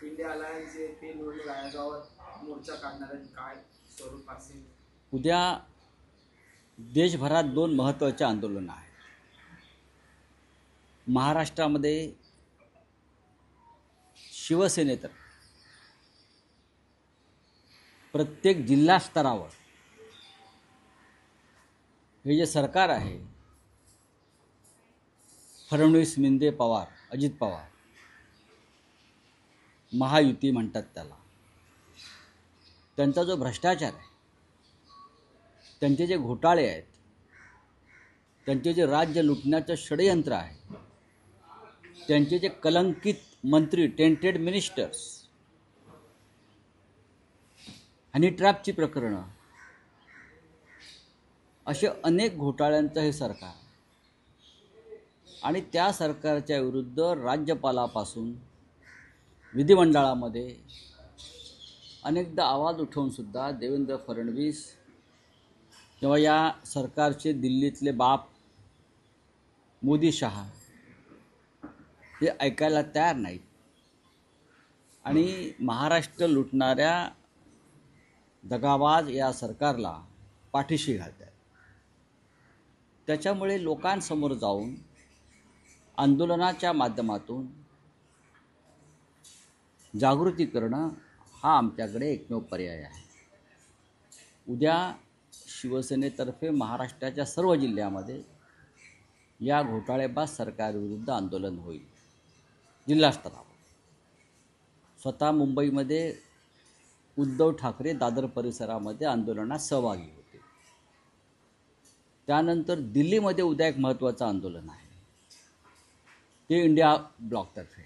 India alliance ते निवडणूक आयोगावर मोर्चा काढणाऱ्यांनी काय स्वरूप असेल? उद्या देशभरात दोन महत्त्वाचे आंदोलनं आहेत. महाराष्ट्रामध्ये शिवसेनेतर प्रत्येक जिल्हा स्तरावर हे जे सरकार आहे, फडणवीस, मिंदे, पवार, अजित पवार, महायुती म्हणतात त्याला, त्यांचा जो भ्रष्टाचार आहे, त्यांचे जे घोटाळे आहेत, त्यांचे जे राज्य लुटण्याचं षडयंत्र आहे, त्यांचे जे कलंकित मंत्री, टेंटेड मिनिस्टर्स, हनी ट्रॅपची प्रकरणं, असे अनेक घोटाळ्यांचं हे सरकार, आणि त्या सरकारच्या विरुद्ध राज्यपालापासून विधिमंडळामध्ये अनेकदा आवाज उठवूनसुद्धा देवेंद्र फडणवीस किंवा या सरकारचे दिल्लीतले बाप मोदी शहा हे ऐकायला तयार नाहीत आणि महाराष्ट्र लुटणाऱ्या दगाबाज या सरकारला पाठीशी घालतात. त्याच्यामुळे लोकांसमोर जाऊन आंदोलनाच्या माध्यमातून जागृती करणं हा आमच्याकडे एकमेव पर्याय आहे. उद्या शिवसेनेतर्फे महाराष्ट्राच्या सर्व जिल्ह्यामध्ये या घोटाळेबाज सरकारविरुद्ध आंदोलन होईल. जिल्हास्तरावर स्वतः मुंबईमध्ये उद्धव ठाकरे दादर परिसरामध्ये आंदोलनात सहभागी होते. त्यानंतर दिल्लीमध्ये उद्या एक महत्त्वाचं आंदोलन आहे, ते इंडिया ब्लॉकतर्फे.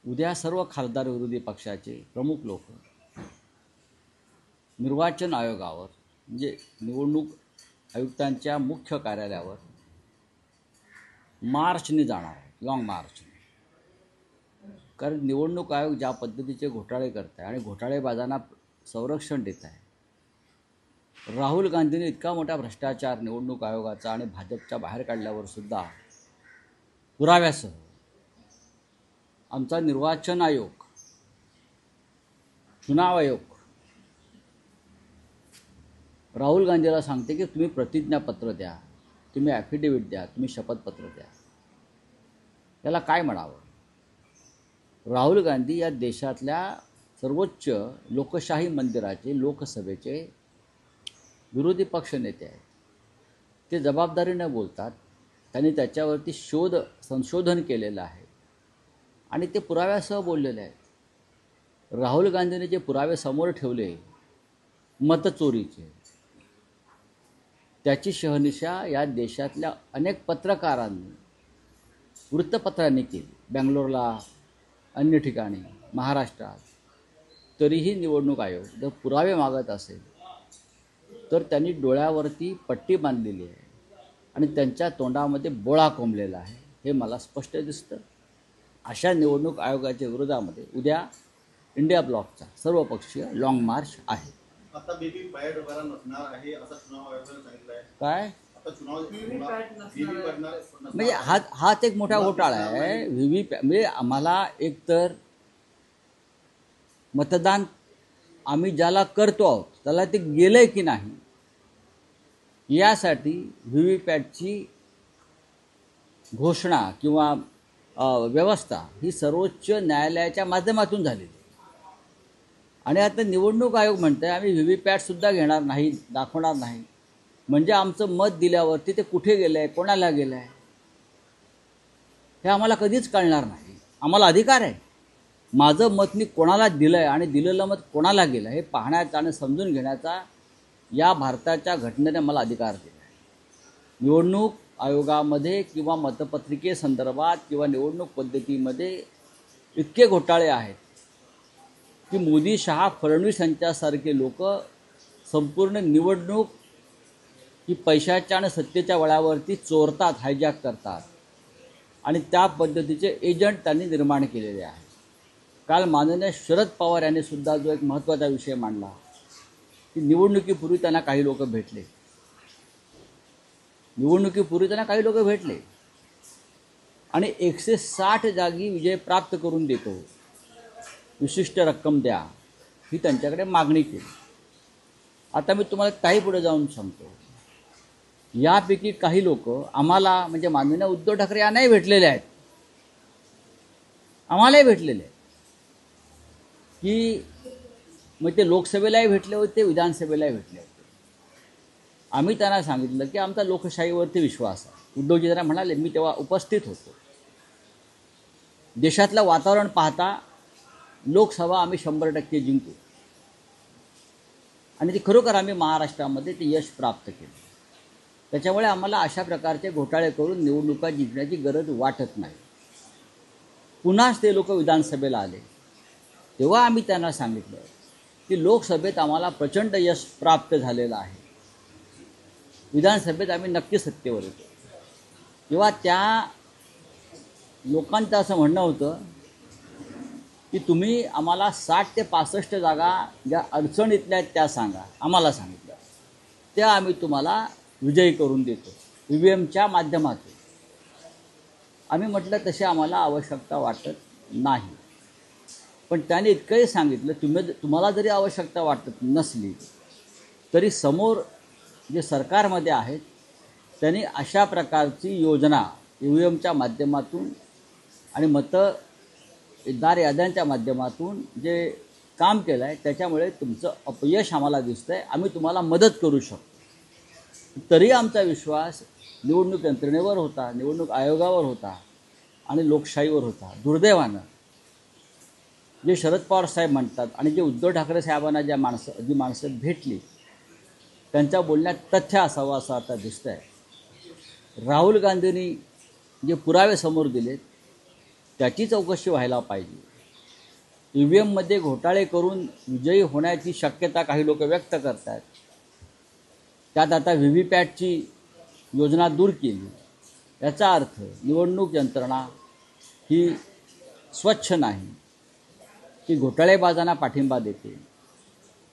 उद्या सर्व खासदार विरोधी पक्षाचे प्रमुख लोक निर्वाचन आयोगावर, म्हणजे निवडणूक आयुक्तांच्या मुख्य कार्यालयावर मार्चने जाणार, लॉंग मार्चने. कारण निवडणूक आयोग ज्या पद्धतीचे घोटाळे करत आहे आणि घोटाळेबाजांना संरक्षण देत आहे, राहुल गांधींनी इतका मोठा भ्रष्टाचार निवडणूक आयोगाचा आणि भाजपच्या बाहेर काढल्यावर सुद्धा पुराव्यासह आमचा निर्वाचन आयोग, चुनाव आयोग राहुल गांधीला सांगते की तुम्ही प्रतिज्ञापत्र द्या, तुम्ही ॲफिडेव्हिट द्या, तुम्ही शपथपत्र द्या. त्याला काय म्हणावं? राहुल गांधी या देशातल्या सर्वोच्च लोकशाही मंदिराचे, लोकसभेचे विरोधी पक्ष नेते आहेत. ते जबाबदारीने बोलतात. त्यांनी त्याच्यावरती संशोधन केलेलं आहे आणि ते पुराव्यासह बोललेले आहेत. राहुल गांधींनी जे पुरावे समोर ठेवले मतचोरीचे, त्याची शहनिशा या देशातल्या अनेक पत्रकारांनी, वृत्तपत्रांनी केली, बँगलोरला, अन्य ठिकाणी, महाराष्ट्रात. तरीही निवडणूक आयोग जर पुरावे मागत असेल तर त्यांनी डोळ्यावरती पट्टी बांधलेली आहे आणि त्यांच्या तोंडामध्ये बोळा कोंबलेला आहे, हे मला स्पष्ट दिसतं. अशा निवडणूक आयोगाच्या विरोधामध्ये उद्या इंडिया ब्लॉकचा सर्वपक्षीय लॉंग मार्च आहे. आता व्हीव्हीपॅट वगैरे नसणार आहे असं चुनाव आयोगाने सांगितलं आहे. काय आता म्हणजे हाच एक मोठा घोटाळा आहे. व्हीव्हीपॅट म्हणजे आम्हाला एकतर मतदान आम्ही ज्याला करतो आहोत त्याला ते गेलं आहे की नाही, यासाठी व्हीव्हीपॅटची घोषणा किंवा व्यवस्था ही सर्वोच्च न्यायालयाच्या माध्यमातून झालेली. आणि आता निवडणूक आयोग म्हणते आम्ही व्हीव्हीपॅटसुद्धा घेणार नाही, दाखवणार नाही. म्हणजे आमचं मत दिल्यावरती ते कुठे गेलं आहे, कोणाला गेलं आहे, हे आम्हाला कधीच कळणार नाही. आम्हाला अधिकार आहे, माझं मत मी कोणाला दिलं आहे आणि दिलेलं मत कोणाला गेलं हे पाहण्याचा आणि समजून घेण्याचा या भारताच्या घटनेने मला अधिकार दिला आहे. निवडणूक आयोगामध्ये किंवा मतपत्रिकेसंदर्भात किंवा निवडणूक पद्धतीमध्ये इतके घोटाळे आहेत की मोदी, शहा, फडणवीस यांच्यासारखे लोक संपूर्ण निवडणूक ही पैशाच्या आणि सत्तेच्या बळावरती चोरतात, हायजॅक करतात आणि त्या पद्धतीचे एजंट त्यांनी निर्माण केलेले आहेत. काल माननीय शरद पवार यांनी सुद्धा जो एक महत्त्वाचा विषय मांडला की निवडणुकीपूर्वी त्यांना काही लोक भेटले, आणि 160 जागी विजय प्राप्त करून देतो विशिष्ट रक्कम द्या, ही त्यांच्याकडे मागणी केली. आता मी तुम्हाला काही पुढे जाऊन सांगतो. यापैकी काही लोक आम्हाला म्हणजे माननीय उद्धव ठाकरे यांनाही भेटलेले आहेत, आम्हालाही भेटलेले आहेत की मग ते लोकसभेलाही भेटले होते, विधानसभेलाही भेटले होते. आम्ही त्यांना सांगितलं की आमचा लोकशाहीवरती विश्वास आहे. उद्धवजी त्यांना म्हणाले, मी तेव्हा उपस्थित होतो, देशातलं वातावरण पाहता लोकसभा आम्ही 100% जिंकू. आणि ते खरोखर आम्ही महाराष्ट्रामध्ये ते यश प्राप्त केलं. त्याच्यामुळे आम्हाला अशा प्रकारचे घोटाळे करून निवडणुका जिंकण्याची गरज वाटत नाही. पुन्हाच ते लोक विधानसभेला आले तेव्हा आम्ही त्यांना सांगितलं की लोकसभेत आम्हाला प्रचंड यश प्राप्त झालेलं आहे, विधानसभेत आम्ही नक्की सत्तेवर येतो. तेव्हा त्या लोकांचं असं म्हणणं होतं की तुम्ही आम्हाला 60 ते 65 जागा ज्या अडचणीतल्या आहेत त्या सांगा. आम्हाला सांगितलं त्या आम्ही तुम्हाला विजयी करून देतो EVMच्या माध्यमातून. आम्ही म्हटलं तशी आम्हाला आवश्यकता वाटत नाही. पण त्याने इतकंही सांगितलं, तुम्हाला जरी आवश्यकता वाटत नसली तरी समोर जे सरकारमध्ये आहेत त्यांनी अशा प्रकारची योजना EVMच्या माध्यमातून आणि मतदार याद्यांच्या माध्यमातून जे काम केलं आहे त्याच्यामुळे तुमचं अपयश आम्हाला दिसतं आहे. आम्ही तुम्हाला मदत करू शकतो. तरी आमचा विश्वास निवडणूक यंत्रणेवर होता, निवडणूक आयोगावर होता आणि लोकशाहीवर होता. दुर्दैवानं जे शरद पवार साहेब म्हणतात आणि जे उद्धव ठाकरे साहेबांना जी माणसं भेटली त्यांच्या बोलण्यात तथ्य असावं असं आता दिसतं आहे. राहुल गांधींनी जे पुरावे समोर दिलेत त्याची चौकशी व्हायला पाहिजे. EVMमध्ये घोटाळे करून विजयी होण्याची शक्यता काही लोक व्यक्त करत आहेत. त्यात आता VVPATची योजना दूर केली. याचा अर्थ निवडणूक यंत्रणा ही स्वच्छ नाही, ती घोटाळेबाजांना पाठिंबा देते.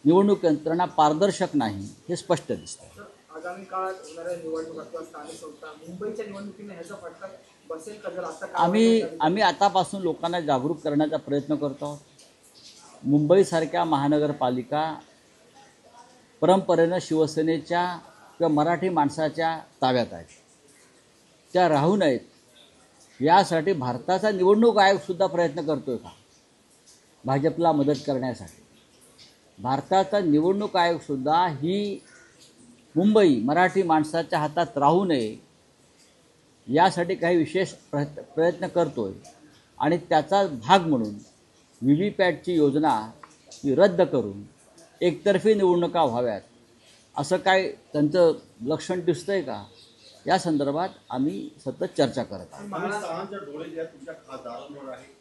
निवडणूक यंत्रणा पारदर्शक नाही हे स्पष्ट दिसतं. आगामी काळात होणाऱ्या निवडणुका किंवा स्थानिक संस्था मुंबईच्या निवडणुकीने ह्याचा फटका बसेल का? जर आता आम्ही आतापासून लोकांना जागरूक करण्याचा प्रयत्न करतो आहोत. मुंबईसारख्या महानगरपालिका परंपरेनं शिवसेनेच्या किंवा मराठी माणसाच्या ताब्यात आहेत, त्या राहू नयेत यासाठी भारताचा निवडणूक आयोगसुद्धा प्रयत्न करतो आहे का भाजपला मदत करण्यासाठी? भारताचा निवडणूक आयोगसुद्धा ही मुंबई मराठी माणसाच्या हातात राहू नये यासाठी काही विशेष प्रयत्न करतो आहे. आणि त्याचा भाग म्हणून VVPATची योजना ही रद्द करून एकतर्फी निवडणुका व्हाव्यात असं काय त्यांचं लक्षण दिसतंय का? या संदर्भात आम्ही सतत चर्चा करत आहोत. अमित शहाचे डोळे जे आहेत तुमच्या खासदारांवर आहे,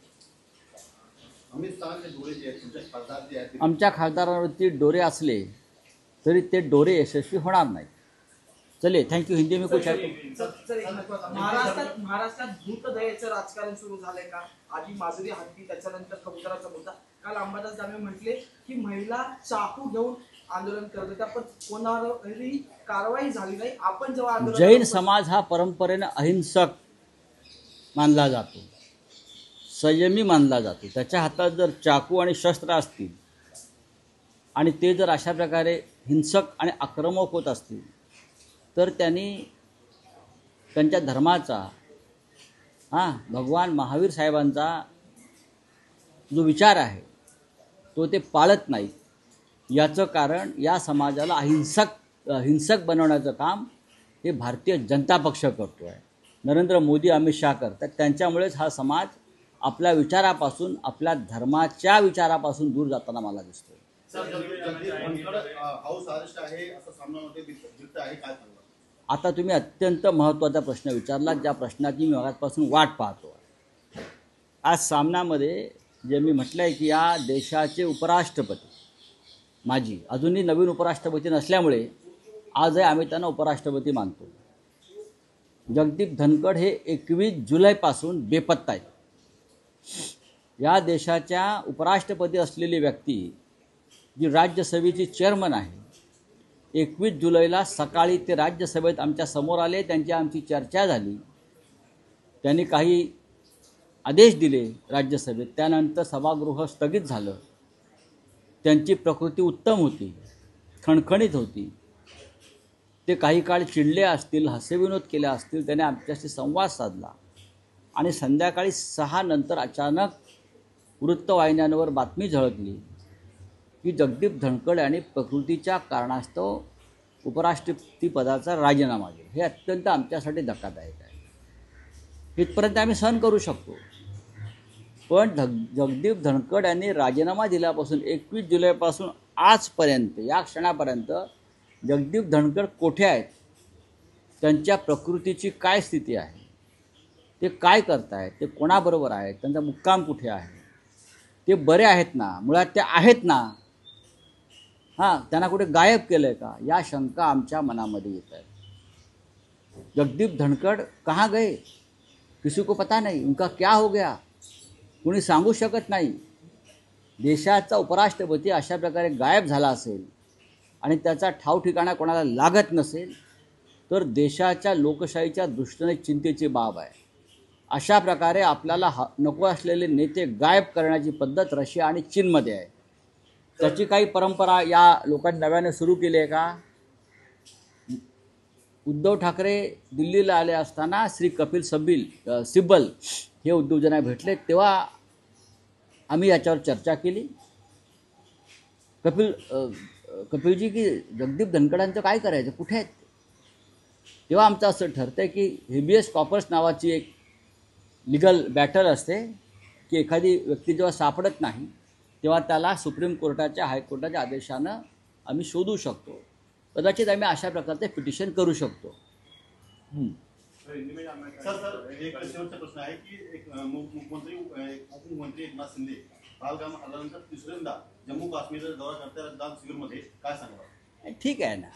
अमित शहाचे डोळे जे आहेत तुमच्या खासदार जे आहेत, आमच्या खासदारांवरती डोरे असले तरी ते डोरे यशस्वी होणार नाहीत. चलिए, थँक्यू. हिंदी में कुछ है? महाराष्ट्रात भूतदयेचं राजकारण सुरू झालंय का? आधी माधुरी हत्ती, त्याच्यानंतर कबुतराचा मुद्दा. काल अंबादास दानवे म्हटले की महिला चाकू घेऊन आंदोलन करत होत्या पण कोणावरही कारवाई झाली नाही. आपण जेव्हा जैन समाज हा परंपरेनं अहिंसक मानला जातो, संयमी मानला जातो. त्याच्या हातात जर चाकू आणि शस्त्र असतील आणि ते जर अशा प्रकारे हिंसक आणि आक्रमक होत असतील तर त्यांनी त्यांच्या धर्माचा भगवान महावीर साहेबांचा जो विचार आहे तो ते पाळत नाहीत. याचं कारण या समाजाला हिंसक बनवण्याचं काम हे भारतीय जनता पक्ष करतो आहे. नरेंद्र मोदी, अमित शहा करतात. त्यांच्यामुळेच हा समाज आपल्या विचारापासून, आपल्या धर्माच्या विचारापासून दूर जाताना मला दिसतो. हाऊस अरेस्ट आहे असं सामनामध्ये दिसत आहे, काय सांगणार? आता तुम्ही अत्यंत महत्त्वाचा प्रश्न विचारला, ज्या प्रश्नाची मी मगाचपासून वाट पाहतो. आज सामनामध्ये जे मी म्हटलं आहे की या देशाचे उपराष्ट्रपती, माजी अजूनही नवीन उपराष्ट्रपती नसल्यामुळे आजही आम्ही त्यांना उपराष्ट्रपती मानतो, जगदीप धनखड हे 21 जुलैपासून बेपत्ता आहेत. या देशाच्या उपराष्ट्रपती असलेली व्यक्ती जी राज्यसभेची चेअरमन आहे, 21 जुलैला सकाळी ते राज्यसभेत आमच्या समोर आले, त्यांची आमची चर्चा झाली. त्यांनी काही आदेश दिले राज्यसभेत, त्यानंतर सभागृह स्थगित झालं. त्यांची प्रकृती उत्तम होती, खणखणीत होती. ते काही काळ चिडले असतील, हास्यविनोद केले असतील. त्याने आमच्याशी संवाद साधला आणि संध्याकाळी 6 नंतर अचानक वृत्तवाहिन्यांवर बातमी झळकली की जगदीप धनखड यांनी प्रकृतीच्या कारणास्तव उपराष्ट्रपतीपदाचा राजीनामा दिला. हे अत्यंत आमच्यासाठी धक्कादायक आहे. इथपर्यंत आम्ही सहन करू शकतो, पण जगदीप धनखड यांनी राजीनामा दिल्यापासून 21 जुलैपासून आजपर्यंत, या क्षणापर्यंत जगदीप धनखड कुठे आहेत, त्यांच्या प्रकृतीची काय स्थिती आहे, ते काय करतायत, ते कोणाबरोबर आहेत, त्यांचा मुक्काम कुठे आहे, ते बरे आहेत ना, मुळात ते आहेत ना, हां, त्यांना कुठे गायब केलं आहे का, या शंका आमच्या मनामध्ये येत आहेत. जगदीप धनखड कहाँ गए, किसी को पता नहीं, उनका क्या हो गया, कोणी सांगू शकत नाही. देशाचा उपराष्ट्रपती अशा प्रकारे गायब झाला असेल आणि त्याचा ठाव ठिकाणा कोणाला लागत नसेल तर देशाच्या लोकशाहीच्या दृष्टीने चिंतेची बाब आहे. अशा प्रकारे आपल्याला नको असलेले नेते गायब करण्याची पद्धत रशिया आणि चीनमध्ये आहे. त्याची काही परंपरा या लोकांनी नव्याने सुरू केली आहे का? उद्धव ठाकरे दिल्लीला आले असताना श्री कपिल सिब्बल हे उद्योजकांना भेटले, तेव्हा आम्ही याच्यावर चर्चा केली. कपिलजी की जगदीप धनखडांचं काय करायचं, कुठे आहेत? तेव्हा आमचं असं ठरतं की हेबियस कॉर्पस नावाची एक लिगल बॅटल असते की एखादी व्यक्ती जेव्हा सापडत नाही तेव्हा त्याला सुप्रीम कोर्टाच्या हायकोर्टाच्या आदेशानं आम्ही शोधू शकतो. कदाचित आम्ही अशा प्रकारचे पिटिशन करू शकतो. सर एक शेवटचा प्रश्न आहे की एक उपमुख्यमंत्री एकनाथ शिंदे पहलगाम आल्यानंतर तिसऱ्यांदा जम्मू काश्मीरचा दौरा करतात दाल शिबिरमध्ये, काय सांगणार? ठीक आहे ना,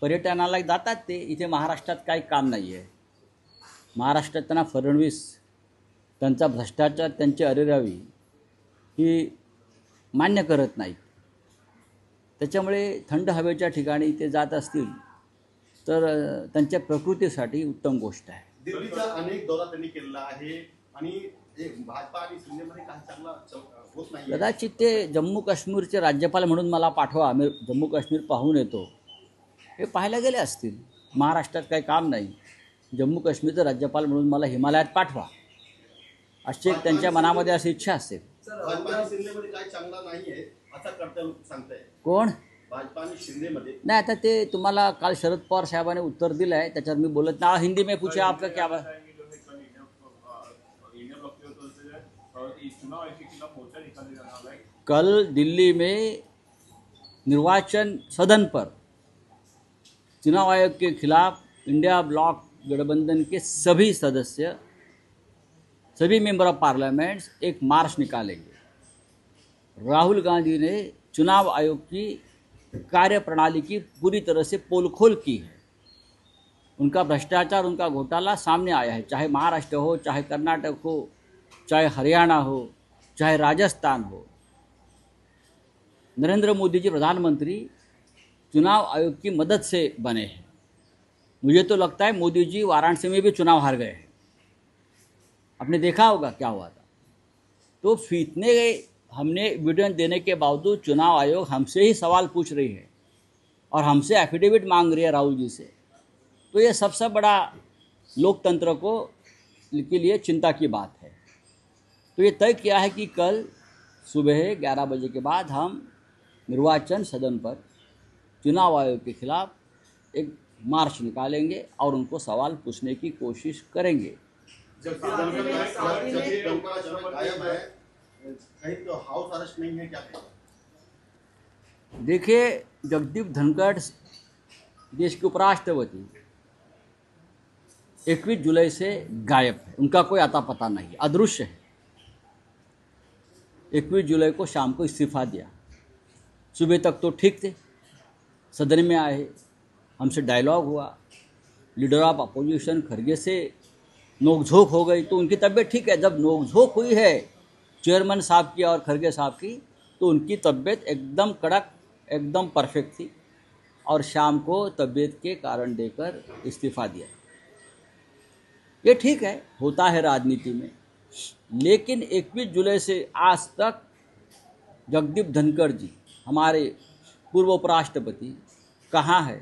पर्यटनाला जातात ते. इथे महाराष्ट्रात काही काम नाही आहे. महाराष्ट्रात त्यांना फडणवीस, त्यांचा भ्रष्टाचार, त्यांची अरेरावी ही मान्य करत नाहीत. त्याच्यामुळे थंड हवेच्या ठिकाणी ते जात असतील तर त्यांच्या प्रकृतीसाठी उत्तम गोष्ट आहे. दिल्लीचा अनेक दौरा त्यांनी केलेला आहे आणि भाजपा आणि शिंदेमध्ये काही चांगला होत नाही. कदाचित ते जम्मू काश्मीरचे राज्यपाल म्हणून मला पाठवा, आम्ही जम्मू काश्मीर पाहून येतो, हे पाहायला गेले असतील. महाराष्ट्रात काही काम नाही, जम्मू काश्मीरचं राज्यपाल म्हणून मला हिमालयात पाठवा, अशी त्यांच्या मनामध्ये अशी इच्छा असेल. भाजपा आणि शिंदेमध्ये काही चांगला नाही आहे असं करता सांगताय कोण? भाजपा आणि शिंदेमध्ये नाही, आता ते तुम्हाला काल शरद पवार साहेबांनी उत्तर दिलं आहे, त्याच्यावर मी बोलत ना. हिंदी में पूछे आपका क्या बात? कल दिल्ली में निर्वाचन सदन पर चुनाव आयोग के खिलाफ इंडिया ब्लॉक गठबंधन के सभी सदस्य, सभी मेंबर ऑफ पार्लियामेंट्स एक मार्च निकालेंगे. राहुल गांधी ने चुनाव आयोग की कार्यप्रणाली की पूरी तरह से पोलखोल की है. उनका भ्रष्टाचार, उनका घोटाला सामने आया है, चाहे महाराष्ट्र हो, चाहे कर्नाटक हो, चाहे हरियाणा हो, चाहे राजस्थान हो. नरेंद्र मोदी जी प्रधानमंत्री चुनाव आयोग की मदद से बने हैं. मुझे तो लगता है मोदी जी वाराणसी में भी चुनाव हार गए हैं. आपने देखा होगा क्या हुआ था. तो इतने हमने एविडेंस देने के बावजूद चुनाव आयोग हमसे ही सवाल पूछ रही है और हमसे एफिडेविट मांग रही है राहुल जी से. तो ये सबसे बड़ा लोकतंत्र के लिए चिंता की बात है. तो ये तय किया है कि कल सुबह 11 बजे के बाद हम निर्वाचन सदन पर चुनाव आयोग के खिलाफ एक मार्च निकालेंगे और उनको सवाल पूछने की कोशिश करेंगे. गायब है, कहीं तो हाउस अरेस्ट नहीं है, क्या कहें? देखिए, जगदीप धनखड़ देश के उपराष्ट्रपति 21 जुलाई से गायब है. उनका कोई आता पता नहीं, अदृश्य है. 21 जुलाई को शाम को इस्तीफा दिया. सुबह तक तो ठीक थे, सदन में आए, हमसे डायलॉग हुआ, लीडर ऑफ अपोजिशन खड़गे से नोकझोंक हो गई, तो उनकी तबीयत ठीक है. जब नोकझोंक हुई है चेयरमैन साहब की और खड़गे साहब की, तो उनकी तबीयत एकदम कड़क, एकदम परफेक्ट थी और शाम को तबीयत के कारण देकर इस्तीफा दिया. ये ठीक है, होता है राजनीति में. लेकिन 21 जुलाई से आज तक जगदीप धनखड़ जी, हमारे पूर्व उपराष्ट्रपति, कहाँ है,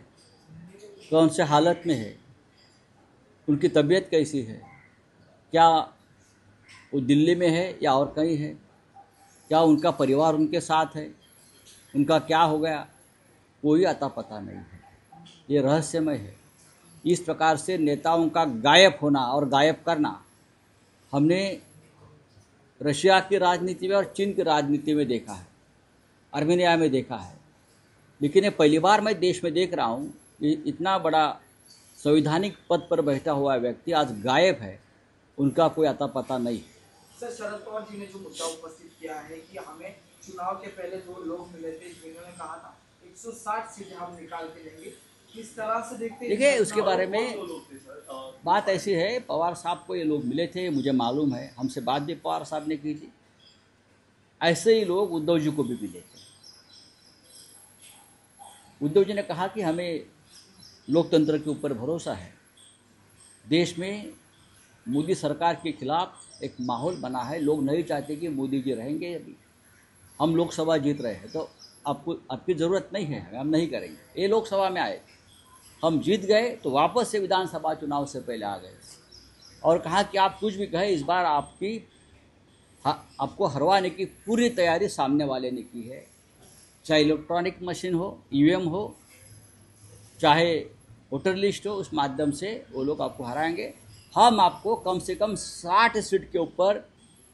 कौन से हालत में है, उनकी तबीयत कैसी है, क्या वो दिल्ली में है या और कहीं है, क्या उनका परिवार उनके साथ है, उनका क्या हो गया, कोई अता पता नहीं है। ये रहस्यमय है। इस प्रकार से नेताओं का गायब होना और गायब करना हमने रशिया की राजनीति में और चीन की राजनीति में देखा है, आर्मेनिया में देखा है, लेकिन ये पहली बार मैं देश में देख रहा हूँ कि इतना बड़ा संवैधानिक पद पर बैठा हुआ व्यक्ति आज गायब है, उनका कोई अता पता नहीं। सर, शरद पवार जी ने जो मुद्दा उपस्थित किया है कि हमें चुनाव के पहले 2 लोग मिले थे जिन्होंने कहा था 160 सीटें हम निकाल के लेंगे, किस तरह से देखते हैं? देखिए, उसके बारे में बात ऐसी है, पवार साहब को ये लोग मिले थे, मुझे मालूम है, हमसे बात भी पवार साहब ने की थी। ऐसे ही लोग उद्धव जी को भी मिले थे। उद्धव जी ने कहा कि हमें लोकतंत्र के ऊपर भरोसा है, देश में मोदी सरकार के खिलाफ एक माहौल बना है, लोग नहीं चाहते कि मोदी जी रहेंगे। अभी हम लोकसभा जीत रहे हैं तो आपकी ज़रूरत नहीं है, हम नहीं करेंगे। ये लोकसभा में आए, हम जीत गए तो वापस से विधानसभा चुनाव से पहले आ गए और कहा कि आप कुछ भी कहें, इस बार आपको हरवाने की पूरी तैयारी सामने वाले ने की है, चाहे इलेक्ट्रॉनिक मशीन हो, ईवीएम हो, चाहे वोटर लिस्ट हो, उस माध्यम से वो लोग आपको हराएंगे। हम आपको कम से कम 60 सीट के ऊपर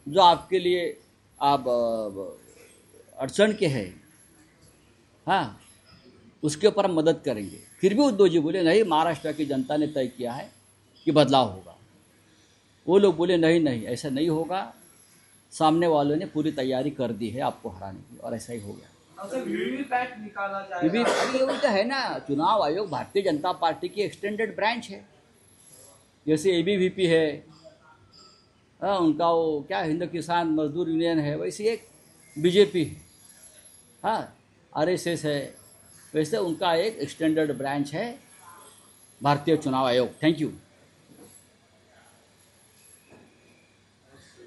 जो आपके लिए आप अड़चन के हैं, हाँ, उसके ऊपर हम मदद करेंगे। फिर भी उद्धव जी बोले नहीं, महाराष्ट्र की जनता ने तय किया है कि बदलाव होगा। वो लोग बोले नहीं नहीं, ऐसा नहीं होगा, सामने वालों ने पूरी तैयारी कर दी है आपको हराने की, और ऐसा ही हो गया। वीवीपैट निकाला जाएगा। अभी उनका है ना, चुनाव आयोग भारतीय जनता पार्टी की एक्सटेंडेड ब्रांच है, जैसे एबीवीपी है, उनका वो क्या हिंद किसान मजदूर यूनियन है, वैसे एक बीजेपी है, हाँ, आरएसएस है, वैसे उनका एक एक्सटेंडेड ब्रांच है भारतीय चुनाव आयोग। Thank you.